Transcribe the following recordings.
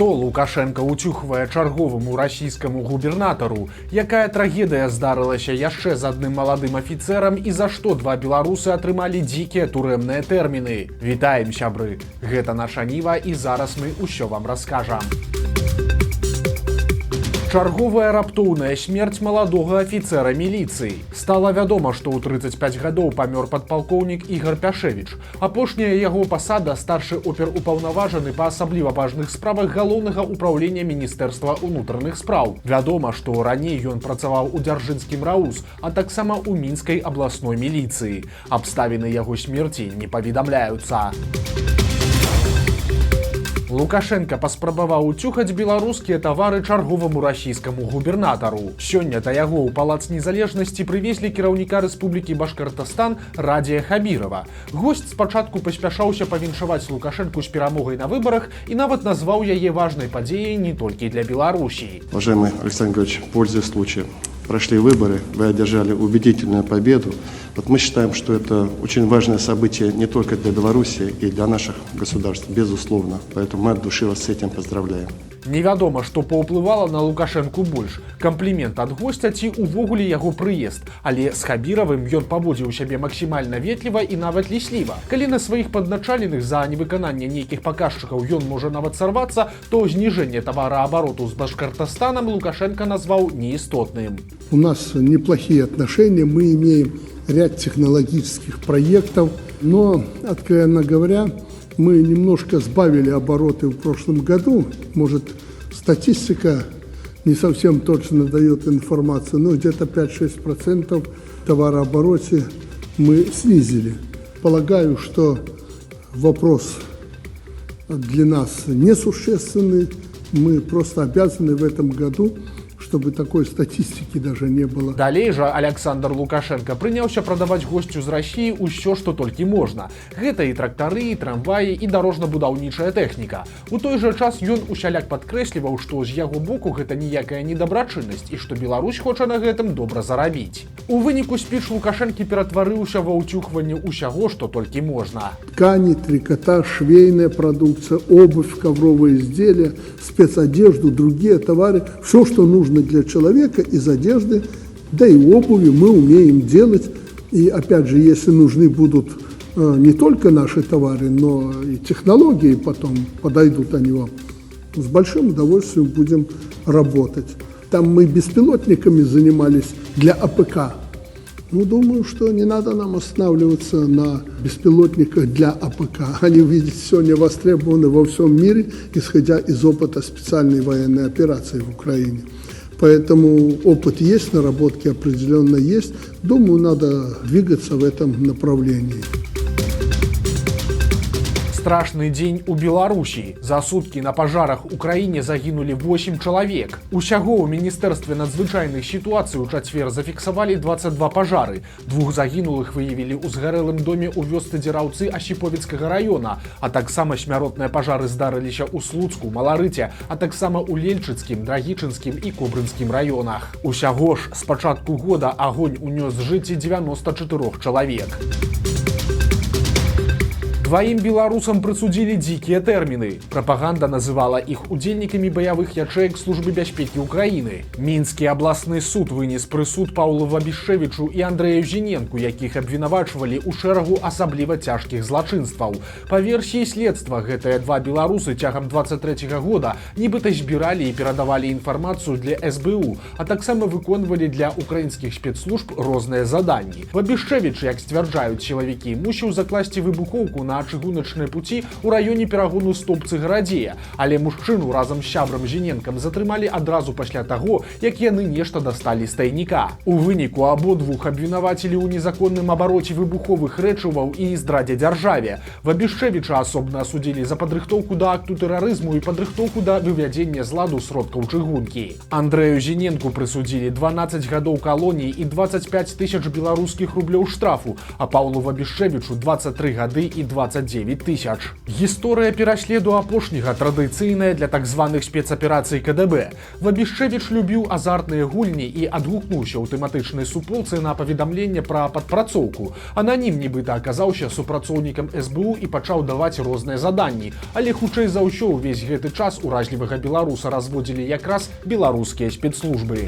Што Лукашенко уцюхвае чарговаму расійскаму губернатару? Якая трагедыя здарылася яшчэ з адным маладым афіцэрам і за што два беларусы атрымалі дзікія турэмныя тэрміны? Вітаем, сябры! Гэта наша Ніва і зараз мы ўсё вам раскажам. Чарговая раптоўная смерць маладога афіцэра міліцыі. Стала вядома, што ў 35 гадоў памёр падпалкоўнік Ігор Пяшевіч. Апошняя яго пасада старшы оперупаўнаважаны па асабліва важных справах галоўнага ўпраўлення Міністэрства ўнутраных спраў. Вядома, што раней ён працаваў у Дзяржынскім РАУС, а таксама ў мінскай абласной міліцыі. Абставіны яго смерці не паведамляюцца. Лукашенко паспрабаваў уцюхаць беларускія тавары чарговаму расійскаму губернатару. Сёння да яго ў палац незалежнасці прывезлі кіраўніка Рэспублікі Башкартастан Радзія Хабірова. Госць спачатку паспяшаўся павіншаваць Лукашенку з перамогай на выбарах і нават назваў яе важнай падзеяй не толькі для Беларусі. Уважаемый Александр Григорьевич, пользуясь случаем, прошли выборы, вы одержали убедительную победу. Вот мы считаем, что это очень важное событие не только для Беларуси и для наших государств, безусловно. Поэтому мы от души вас с этим поздравляем. Невядома, што паўплывала на Лукашенку больш. Камплімент ад госця ці ўвогуле яго прыезд. Але з Хабіравым ён паводзіў сябе максімальна ветліва і нават лісліва. Калі на сваіх падначаленых за невыкананне нейкіх паказчыкаў ён можа нават сарвацца, то зніжэнне тавараабароту з Башкартастанам Лукашенко назваў неістотным. У нас неплохие отношения, мы имеем ряд технологических проектов, но, откровенно говоря, мы немножко сбавили обороты в прошлом году. Может, статистика не совсем точно дает информацию, но где-то 5-6% товарообороте мы снизили. Полагаю, что вопрос для нас несущественный. Мы просто обязаны в этом году, чтобы такой статистики даже не было. Далей жа Александр Лукашенко прыняўся прадаваць госцю з Расіі ўсё, што толькі можна. Гэта і трактары, і трамваі, і дарожна-будаўнічая тэхніка. У той жа час ён усяляк падкрэсліваў, што з яго боку гэта ніякая недабрачыннасць і што Беларусь хоча на гэтым добра зарабіць. У выніку спіч Лукашэнкі ператварыўся ва ўцюхванне ўсяго, што толькі можна. Ткани, трикотаж, швейная продукция, обувь, ковровые изделия, спецодежду, другие товары. Все, что нужно для человека из одежды, да и обуви мы умеем делать. И опять же, если нужны будут не только наши товары, но и технологии потом подойдут они вам, с большим удовольствием будем работать. Там мы беспилотниками занимались для АПК. Ну, думаю, что не надо нам останавливаться на беспилотниках для АПК. Они, видите, сегодня востребованы во всем мире, исходя из опыта специальной военной операции в Украине. Поэтому опыт есть, наработки определенно есть. Думаю, надо двигаться в этом направлении. Страшны дзень у Беларусі. За суткі на пажарах у краіне загінулі 8 чалавек. Усяго ў Міністэрстве надзвычайных сітуацый у чацвер зафіксавалі 22 пажары. Двух загінулых выявілі ў згарэлым доме ў вёсцы Дзераўцы Асіповіцкага раёна, а таксама смяротныя пажары здарыліся ў Слуцку, Маларыце, а таксама ў Лельчыцкім, Драгічынскім і Кобрынскім раёнах. Усяго ж з пачатку года агонь унёс жыцці 94 чалавек. Дваім беларусам прысудзілі дзікія тэрміны. Прапаганда называла іх удзельнікамі баявых ячэек Службы бяспекі Ўкраіны. Мінскі абласны суд вынес прысуд Паўлу Вабішэвічу і Андрэю Зіненку, якіх абвінавачвалі ў шэрагу асабліва цяжкіх злачынстваў. Па версіі следства, гэтыя два беларусы цягам 23-го года нібыта збіралі і перадавалі інфармацыю для СБУ, а таксама выконвалі для украінскіх спецслужб розныя заданні. Вабішэвіч, як сцвярджаюць сілавікі, мусіў закласці выбухоўку на чыгуначнай пуці ў раёне перагону Стопцы-Гарадзея, але мужчыну разам з сябрам Зіненкам затрымалі адразу пасля таго, як яны нешта дасталі з тайніка. У выніку абодвух абвінавацілі ў незаконным абароце выбуховых рэчываў і здрадзе дзяржаве. Вабішэвіча асобна асудзілі за падрыхтоўку да акту тэрарызму і падрыхтоўку да вывядзення з ладу сродкаў чыгункі. Андрэю Зіненку прысудзілі 12 гадоў калоніі і 25 000 беларускіх рублёў штрафу, а Паўлу Вабішэвічу 23 гады і 20 29 тысяч. Гісторыя пераследу апошняга традыцыйная для так званых спецаперацый КДБ. Вабішчэвіч любіў азартныя гульні і адгукнуўся ў тэматычнай суполцы на паведамленне пра падпрацоўку. Ананім нібыта аказаўся супрацоўнікам СБУ і пачаў даваць розныя заданні, але хутчэй за ўсё ўвесь гэты час уражлівага беларуса разводзілі якраз беларускія спецслужбы.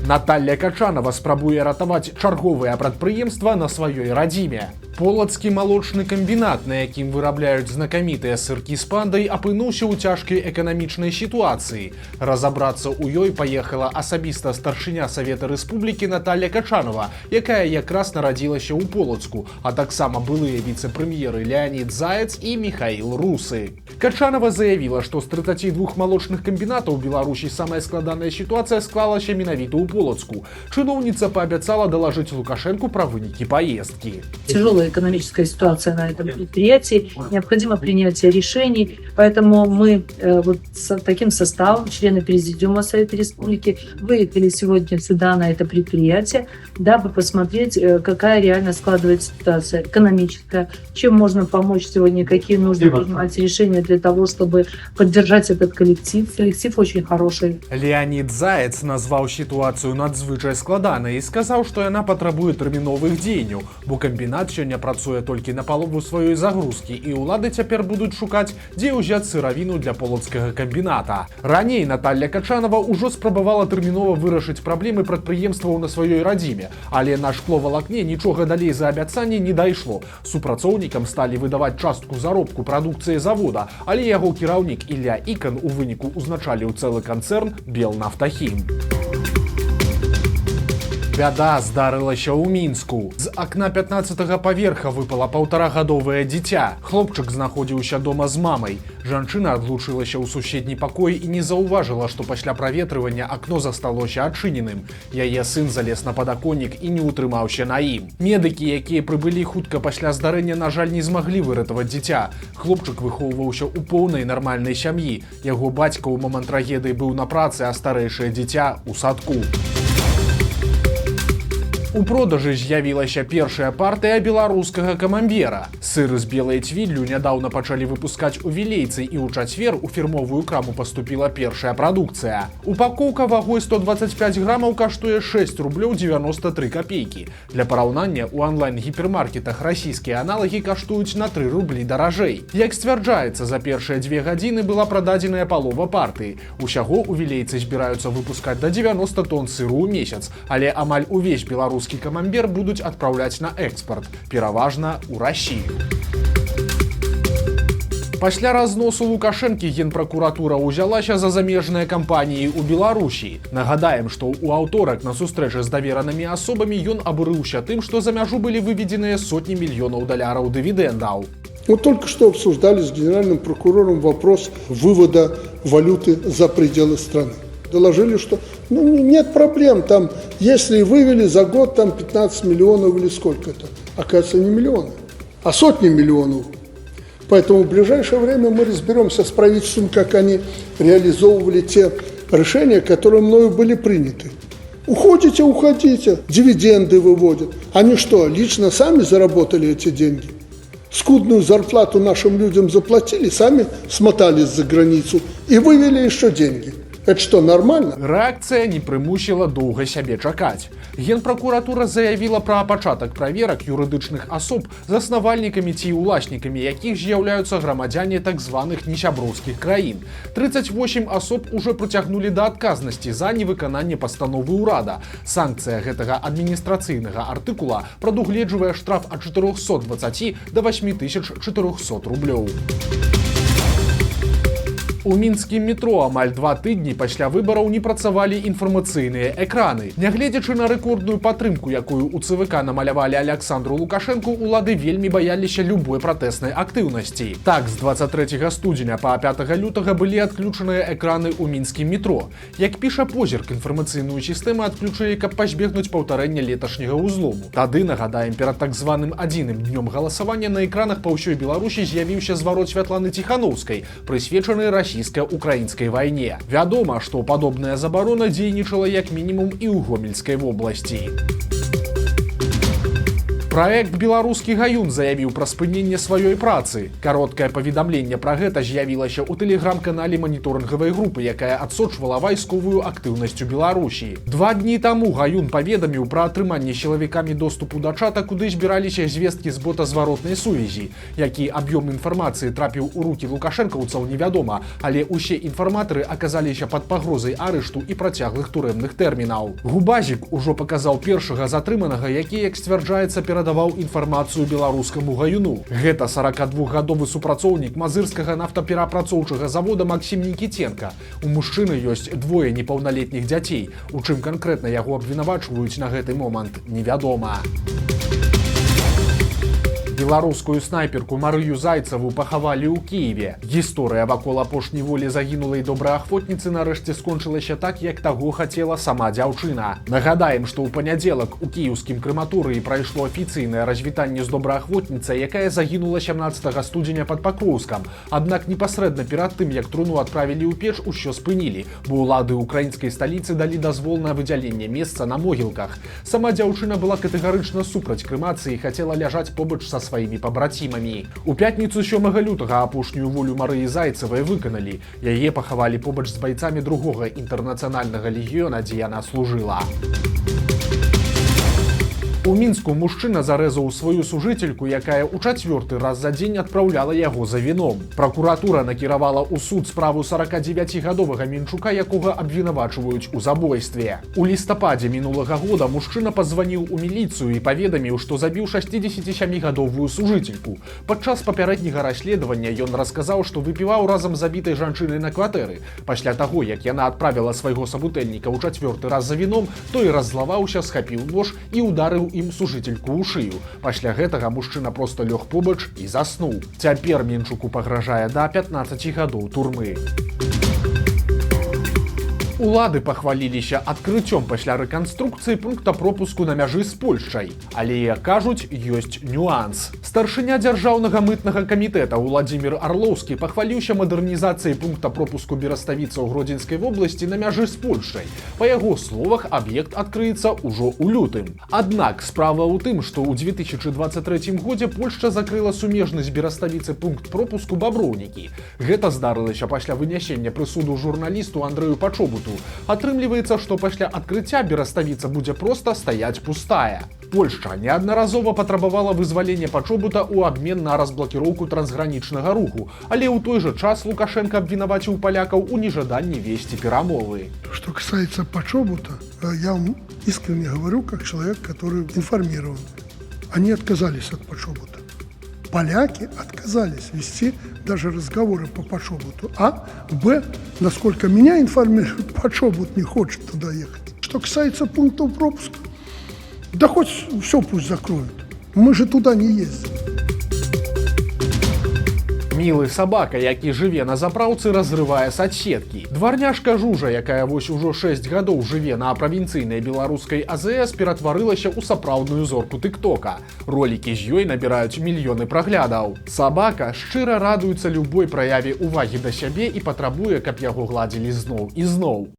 Наталья Качанова спрабуе ратаваць чарговае прадпрыемства на сваёй радзіме. Полацкі малочны камбінат, на якім вырабляюць знакамітыя сыркі з пандай, апынуўся ў цяжкай эканамічнай сітуацыі. Разабрацца ў ёй паехала асабіста старшыня Савета Рэспублікі Наталья Качанова, якая якраз нарадзілася ў Полацку, а таксама былыя віцэ-прэм'еры Леонід Заяц і Михаил Русы. Качанова заявіла, што з 32 малочных камбінатаў у Беларусі самая складаная сітуацыя склалася менавіта ў Полацку. Чыноўніца паабяцала далажыць Лукашенку пра вынікі паездкі. Тяжелая экономическая ситуация на этом предприятии, необходимо принятие решений, поэтому мы вот с таким составом, члены Президиума Совета Республики, выехали сегодня сюда, на это предприятие, дабы посмотреть, какая реально складывается ситуация экономическая, чем можно помочь сегодня, какие нужно принимать решения для того, чтобы поддержать этот коллектив. Коллектив очень хороший. Леонід Заяц назваў сітуацыю надзвычай складанай і сказаў, што яна патрабуе тэрміновых дзеянняў, бо камбінат сёння працуе толькі на палову сваёй загрузкі, і ўлады цяпер будуць шукаць, дзе ўзяць сыравіну для полацкага камбіната. Раней Наталья Качанова ўжо спрабавала тэрмінова вырашыць праблемы прадпрыемстваў на сваёй радзіме, але на шкловалакне нічога далей за абяцанне не дайшло. Супрацоўнікам сталі выдаваць частку заробку прадукцыі завода, але яго кіраўнік Ілля Ікан у выніку узначаліў цэлы канцэрн Белнафтахім. Бяда здарылася ў Мінску. З акна 15-го паверха выпала паўтарагадовае дзіця. Хлопчык знаходзіўся дома з мамай. Жанчына адлучылася ў суседні пакой і не заўважыла, што пасля праветрывання акно засталося адчыненым. Яе сын залез на падаконнік і не ўтрымаўся на ім. Медыкі, якія прыбылі хутка пасля здарэння, на жаль, не змаглі выратаваць дзіця. Хлопчык выхоўваўся ў поўнай нармальнай сям'і. Яго бацька ў момант трагедыі быў на працы, а старэйшае дзіця ў садку. У продажы з'явілася першая партыя беларускага камамбера. Сыр з белай цвіллю нядаўна пачалі выпускаць у Вілейцы, і ў чацвер у фірмовую краму паступіла першая прадукцыя. Упакоўка вагой 125 грамаў каштуе 6 рублёў 93 копейкі. Для параўнання, у онлайн-гіпермаркетах расійскія аналагі каштуюць на 3 рублі даражэй. Як сцвярджаецца, за першыя 2 гадзіны была прададзеная палова партыі. Усяго у Вілейцы збіраюцца выпускаць да 90 тонн сыру ў месяц, але амаль увесь беларускі камамбер будуць адпраўляць на экспарт, пераважна ў Расію. Пасля разносу Лукашэнкі генпракуратура ўзялася за замежныя кампаніі ў Беларусі. Нагадаем, што ў аўторак на сустрэчы з даверанымі асобамі ён абурыўся тым, што за мяжу былі выведзеныя сотні мільёнаў даляраў дывідэндаў. Вот только что обсуждали с генеральным прокурором вопрос вывода валюты за пределы страны. Доложили, что нет проблем, там, если вывели за год там 15 миллионов или сколько-то. Оказывается, не миллионы, а сотни миллионов. Поэтому в ближайшее время мы разберемся с правительством, как они реализовывали те решения, которые мною были приняты. Уходите, уходите, дивиденды выводят. Они что, лично сами заработали эти деньги? Скудную зарплату нашим людям заплатили, сами смотались за границу и вывели еще деньги. Это что, нормально? Рэакцыя не прымусіла доўга сябе чакаць. Генпракуратура заявіла пра пачатак праверак юрыдычных асоб, заснавальнікамі ці ўласнікамі якіх з'яўляюцца грамадзяне так званых несяброўскіх краін. 38 асоб ужо прыцягнулі да адказнасці за невыкананне пастановы ўрада. Санкцыя гэтага адміністрацыйнага артыкула прадугледжвае штраф ад 420 до 8400 рублёў. У мінскім метро амаль 2 тыдні пасля выбараў не працавалі інфармацыйныя экраны. Нягледзячы на рэкордную падтрымку, якую у ЦВК намалявалі Александру Лукашэнку, улады вельмі баяліся любой пратэснай актыўнасці. Так, з 23 студзеня па 5 лютага былі адключаныя экраны ў мінскім метро. Як піша позірк, інфармацыйную сістэму адключылі, каб пазбегнуць паўтарэння леташняга ўзлому. Тады, нагадаем, перад так званым адзіным днём галасавання на экранах па ўсёй Беларусі з'явіўся зварот Святланы Ціханаўскай, прысвечаны расійска-украінскай вайне. Вядома, што падобная забарона дзейнічала як мінімум і ў Гомельскай вобласці. Праект «Беларускі гаюн» заявіў пра спыненне сваёй працы. Кароткае паведамленне пра гэта з'явілася ў тэлеграм-канале маніторынгавай групы, якая адсочвала вайсковую актыўнасць у Беларусі. 2 дні таму гаюн паведаміў пра атрыманне сілавікамі доступу да чата, куды збіраліся звесткі з бота зваротнай сувязі. Які аб'ём інфармацыі трапіў у рукі лукашэнкаўцаў, невядома, але ўсе інфарматары аказаліся пад пагрозай арышту і працяглых турэмных тэрмінаў. Губазік ужо паказаў першага затрыманага, які, як сцвярджаецца, перадаваў інфармацыю беларускаму гаюну. Гэта 42-гадовы супрацоўнік мазырскага нафтаперапрацоўчага завода Максім Нікітенка. У мужчыны ёсць 2 непаўналетніх дзяцей. У чым канкрэтна яго абвінавачваюць на гэты момант, невядома. Беларускую снайперку Марыю Зайцеву пахавалі ў Кіеве. Гісторыя вакол апошняй волі загінулай добраахвотніцы нарэшце скончылася так, як таго хацела сама дзяўчына. Нагадаем, што ў панядзелак у кіеўскім крэматорыі прайшло афіцыйнае развітанне з добраахвотніцай, якая загінула 17 студзеня пад Пакроўскам. Аднак непасрэдна перад тым, як труну адправілі ў печ, усё спынілі, бо ўлады ўкраінскай сталіцы далі дазвол на выдзяленне месца на могілках. Сама дзяўчына была катэгарычна супраць крэмацыі і хацела ляжаць побач са сваімі пабрацімамі. У пятніцу 7 лютага апошнюю волю Марыі Зайцевай выканалі. Яе пахавалі побач з байцамі 2-го інтэрнацыянальнага легіёна, дзе яна служыла. У Мінску мужчына зарэзаў сваю сужыцельку, якая ў 4-й раз за дзень адпраўляла яго за віном. Пракуратура накіравала ў суд справу 49-гадовага мінчука, якога абвінавачваюць у забойстве. У лістападзе мінулага года мужчына пазваніў у міліцыю і паведаміў, што забіў 67-гадовую сужыцельку. Падчас папярэдняга расследавання ён расказаў, што выпіваў разам з забітай жанчынай на кватэры. Пасля таго, як яна адправіла свайго сабутэльніка ў 4-й раз за віном, той раззлаваўся, схапіў нож і ударыў ім сужыцельку ў шыю. Пасля гэтага мужчына проста лёг побач і заснуў. Цяпер мінчуку пагражае да 15 гадоў турмы. Улады пахваліліся адкрыццём пасля рэканструкцыі пункта пропуску на мяжы з Польшчай. Але, як кажуць, ёсць нюанс. Старшыня дзяржаўнага мытнага камітэта Уладзімір Арлоўскі пахваліўся мадэрнізацыяй пункта пропуску Бераставіца ў Гродзенскай вобласці на мяжы з Польшчай. Па яго словах, аб'ект адкрыецца ўжо ў лютым. Аднак справа ў тым, што ў 2023 годзе Польшча закрыла сумежны з Бераставіцы пункт пропуску Баброўнікі. Гэта здарылася пасля вынясення прысуду журналісту Андрэю Пачобуту. Атрымліваецца, што пасля адкрыцця Бераставіца будзе проста стаяць пустая. Польшча неаднаразова патрабавала вызвалення Пачобута ў абмен на разблакіроўку трансгранічнага руху, але ў той жа час Лукашенко абвінаваціў палякаў у нежаданні весці перамовы. Что касается Пачобута, я вам искренне говорю, как человек, который информирован. Они отказались от Пачобута. Поляки отказались вести даже разговоры по Пачобуту. А, Б, насколько меня информируют, Пачобут не хочет туда ехать. Что касается пунктов пропуска, да хоть все пусть закроют. Мы же туда не ездим. Мілы сабака, які жыве на запраўцы, разрывае садсеткі. Дварняшка Жужа, якая вось ужо 6 гадоў жыве на правінцыйнай беларускай АЗС, ператварылася ў сапраўдную зорку тык-тока. Ролікі з ёй набіраюць мільёны праглядаў. Сабака шчыра радуецца любой праяве ўвагі да сябе і патрабуе, каб яго гладзілі зноў і зноў.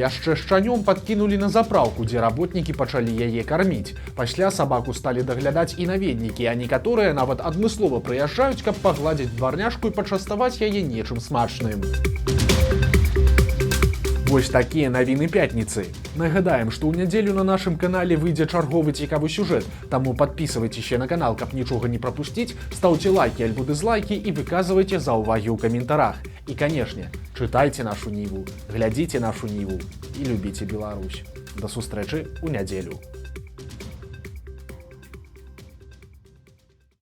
Яшчэ шчанём падкінулі на запраўку, дзе работнікі пачалі яе карміць. Пасля сабаку сталі даглядаць і наведнікі, а некаторыя нават адмыслова прыязджаюць, каб пагладзіць дварняшку і пачаставаць яе нечым смачным. Вось такія навіны пятніцы. Нагадаем, што ў нядзелю на нашым канале выйдзе чарговы цікавы сюжэт, таму падпісывайцеся на канал, каб нічога не прапусціць, стаўце лайкі альбо дызлайкі і выказвайце заўвагі ў каментарах. І, канешне, чытайце нашу ніву, глядзіце нашу ніву і любіце Беларусь. Да сустрэчы ў нядзелю.